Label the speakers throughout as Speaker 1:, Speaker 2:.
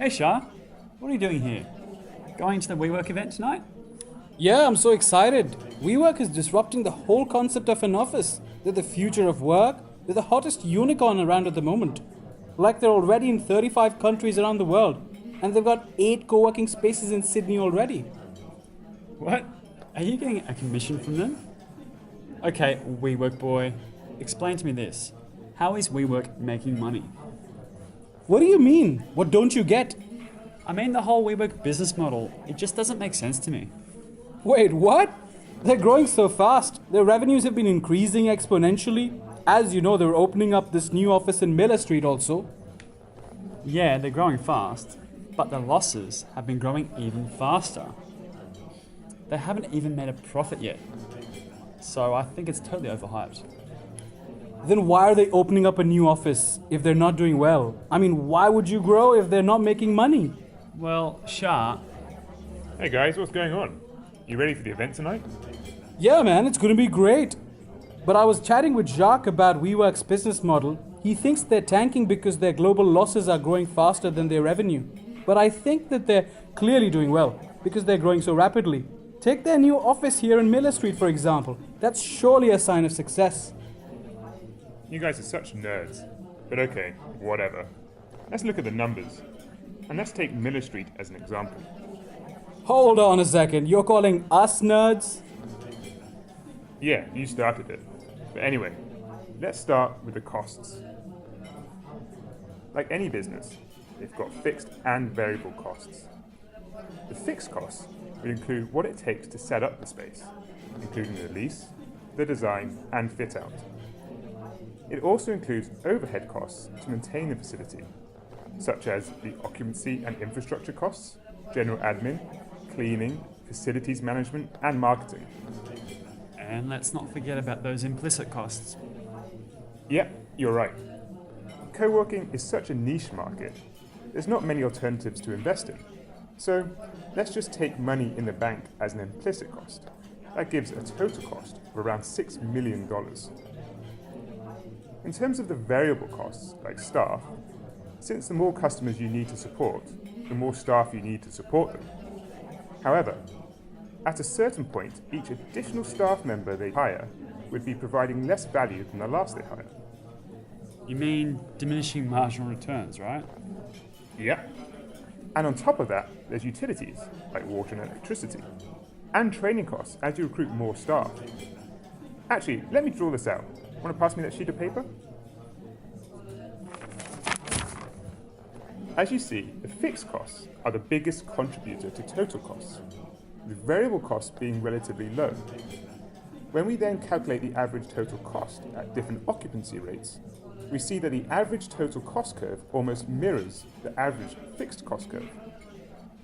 Speaker 1: Hey Shah, what are you doing here? Going to the WeWork event tonight?
Speaker 2: Yeah, I'm so excited. WeWork is disrupting the whole concept of an office. They're the future of work. They're the hottest unicorn around at the moment. Like they're already in 35 countries around the world. And they've got 8 co-working spaces in Sydney already.
Speaker 1: What? Are you getting a commission from them? Okay, WeWork boy, explain to me this. How is WeWork making money?
Speaker 2: What do you mean? What don't you get?
Speaker 1: I mean the whole WeWork business model. It just doesn't make sense to me.
Speaker 2: Wait, what? They're growing so fast. Their revenues have been increasing exponentially. As you know, they're opening up this new office in Miller Street also.
Speaker 1: Yeah, they're growing fast, but the losses have been growing even faster. They haven't even made a profit yet. So I think it's totally overhyped.
Speaker 2: Then why are they opening up a new office if they're not doing well? I mean, why would you grow if they're not making money?
Speaker 1: Well, Shah,
Speaker 3: Hey guys, what's going on? You ready for the event tonight?
Speaker 2: Yeah, man, it's going to be great. But I was chatting with Jacques about WeWork's business model. He thinks they're tanking because their global losses are growing faster than their revenue. But I think that they're clearly doing well because they're growing so rapidly. Take their new office here in Miller Street, for example. That's surely a sign of success.
Speaker 3: You guys are such nerds. But okay, whatever. Let's look at the numbers. And let's take Miller Street as an example.
Speaker 2: Hold on a second, you're calling us nerds?
Speaker 3: Yeah, you started it. But anyway, let's start with the costs. Like any business, they've got fixed and variable costs. The fixed costs will include what it takes to set up the space, including the lease, the design, and fit out. It also includes overhead costs to maintain the facility, such as the occupancy and infrastructure costs, general admin, cleaning, facilities management, and marketing.
Speaker 1: and let's not forget about those implicit costs.
Speaker 3: Yeah, you're right. Co-working is such a niche market. There's not many alternatives to invest in. So let's just take money in the bank as an implicit cost. That gives a total cost of around $6 million. In terms of the variable costs, like staff, since the more customers you need to support, the more staff you need to support them. However, at a certain point, each additional staff member they hire would be providing less value than the last they hired.
Speaker 1: You mean diminishing marginal returns, right?
Speaker 3: Yep. And on top of that, there's utilities, like water and electricity, and training costs as you recruit more staff. Actually, let me draw this out. Want to pass me that sheet of paper? As you see, the fixed costs are the biggest contributor to total costs, with variable costs being relatively low. When we then calculate the average total cost at different occupancy rates, we see that the average total cost curve almost mirrors the average fixed cost curve.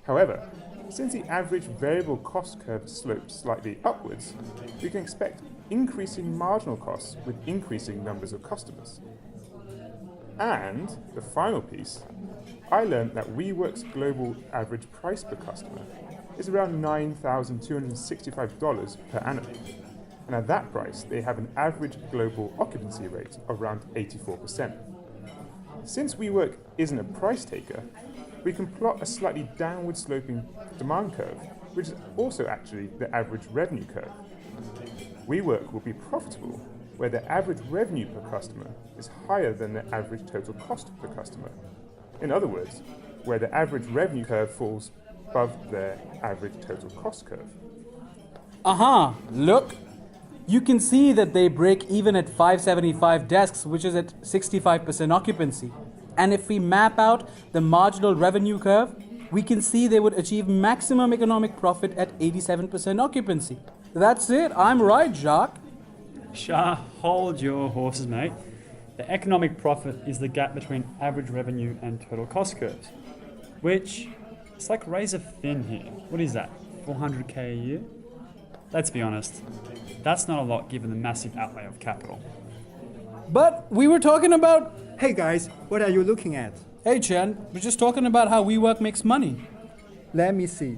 Speaker 3: However, since the average variable cost curve slopes slightly upwards, we can expect increasing marginal costs with increasing numbers of customers. And the final piece, I learned that WeWork's global average price per customer is around $9,265 per annum. And at that price, they have an average global occupancy rate of around 84%. Since WeWork isn't a price taker, we can plot a slightly downward sloping demand curve, which is also actually the average revenue curve. WeWork will be profitable where the average revenue per customer is higher than the average total cost per customer. In other words, where the average revenue curve falls above their average total cost curve.
Speaker 2: Aha, look. You can see that they break even at 575 desks, which is at 65% occupancy. And if we map out the marginal revenue curve, we can see they would achieve maximum economic profit at 87% occupancy. That's it. I'm right, Jacques.
Speaker 1: Shah, hold your horses, mate. The economic profit is the gap between average revenue and total cost curves, which it's like razor thin here. What is that, 400k a year? Let's be honest, that's not a lot given the massive outlay of capital.
Speaker 2: But we were talking about...
Speaker 4: Hey guys, what are you looking at?
Speaker 2: Hey Chen, we're just talking about how WeWork makes money.
Speaker 4: Let me see.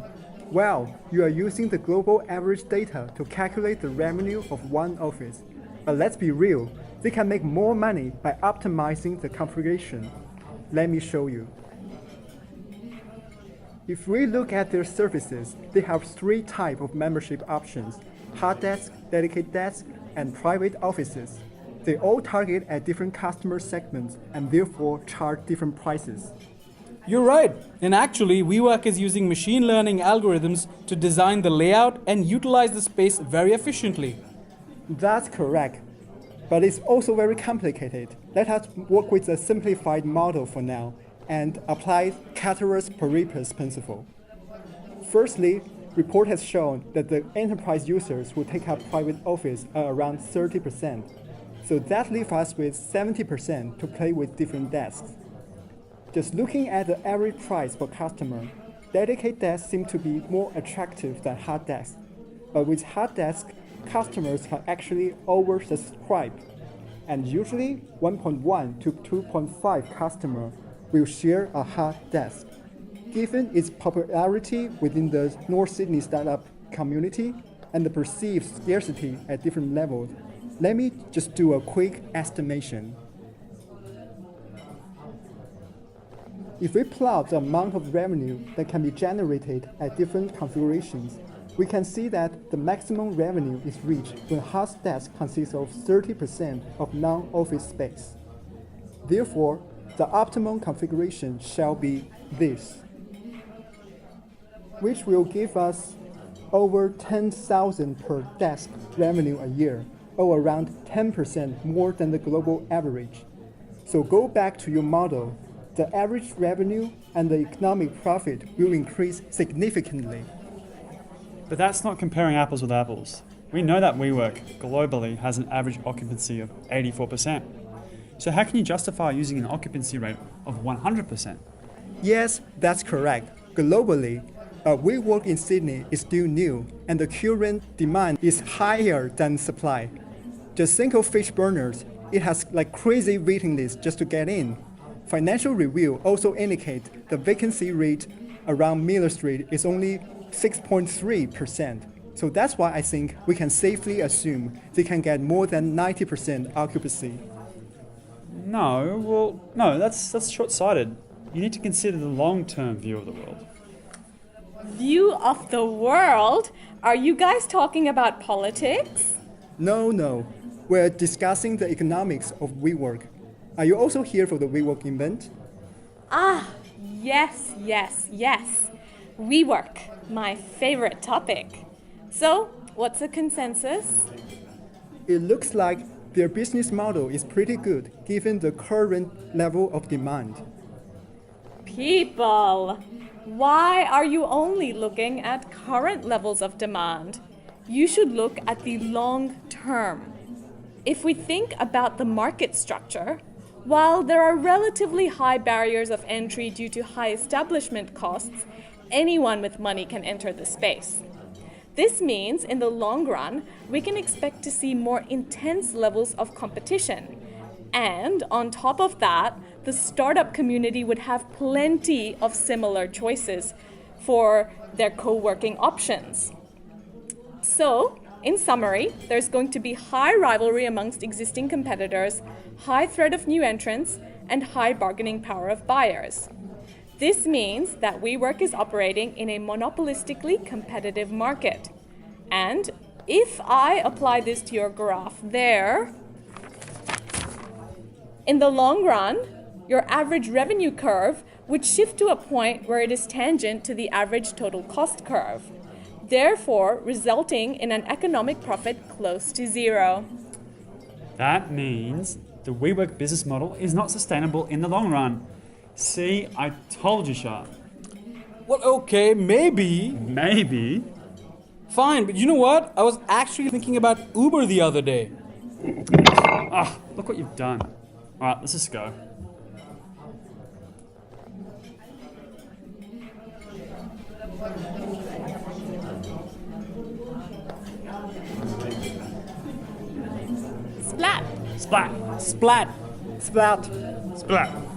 Speaker 4: Well, you are using the global average data to calculate the revenue of one office. But let's be real, they can make more money by optimizing the configuration. Let me show you. If we look at their services, they have three types of membership options: hot desk, dedicated desk, and private offices. They all target at different customer segments and therefore charge different prices.
Speaker 2: You're right. And actually, WeWork is using machine learning algorithms to design the layout and utilize the space very efficiently.
Speaker 4: That's correct. But it's also very complicated. Let us work with a simplified model for now and apply ceteris paribus principle. Firstly, report has shown that the enterprise users who take up private office are around 30%. So that leaves us with 70% to play with different desks. Just looking at the average price per customer, dedicated desks seem to be more attractive than hot desks. But with hot desk, customers can actually oversubscribe. And usually 1.1 to 2.5 customers will share a hot desk. Given its popularity within the North Sydney startup community and the perceived scarcity at different levels, let me just do a quick estimation. If we plot the amount of revenue that can be generated at different configurations, we can see that the maximum revenue is reached when hot desk consists of 30% of non-office space. Therefore, the optimum configuration shall be this, which will give us over 10,000 per desk revenue a year, or around 10% more than the global average. So go back to your model. The average revenue and the economic profit will increase significantly.
Speaker 1: But that's not comparing apples with apples. We know that WeWork globally has an average occupancy of 84%. So how can you justify using an occupancy rate of 100%?
Speaker 4: Yes, that's correct. Globally, WeWork in Sydney is still new, and the current demand is higher than supply. Just think of fish burners. It has like crazy waiting lists just to get in. Financial Review also indicate the vacancy rate around Miller Street is only 6.3%. So that's why I think we can safely assume they can get more than 90% occupancy.
Speaker 1: No, that's short-sighted. You need to consider the long-term view of the world.
Speaker 5: View of the world? Are you guys talking about politics?
Speaker 4: No. We're discussing the economics of WeWork. Are you also here for the WeWork event?
Speaker 5: Yes. WeWork, my favorite topic. So, what's the consensus?
Speaker 4: It looks like their business model is pretty good given the current level of demand.
Speaker 5: People, why are you only looking at current levels of demand? You should look at the long term. If we think about the market structure, while there are relatively high barriers of entry due to high establishment costs, anyone with money can enter the space. This means, in the long run, we can expect to see more intense levels of competition. And on top of that, the startup community would have plenty of similar choices for their co-working options. So, in summary, there's going to be high rivalry amongst existing competitors, high threat of new entrants, and high bargaining power of buyers. This means that WeWork is operating in a monopolistically competitive market. And if I apply this to your graph there, in the long run, your average revenue curve would shift to a point where it is tangent to the average total cost curve, therefore resulting in an economic profit close to zero.
Speaker 1: That means the WeWork business model is not sustainable in the long run. See, I told you, Sharp.
Speaker 2: Well, okay, maybe.
Speaker 1: Maybe.
Speaker 2: Fine, but you know what? I was actually thinking about Uber the other day.
Speaker 1: Look what you've done. All right, let's just go.
Speaker 5: Splat!
Speaker 1: Splat!
Speaker 2: Splat!
Speaker 4: Splat!
Speaker 3: Splat.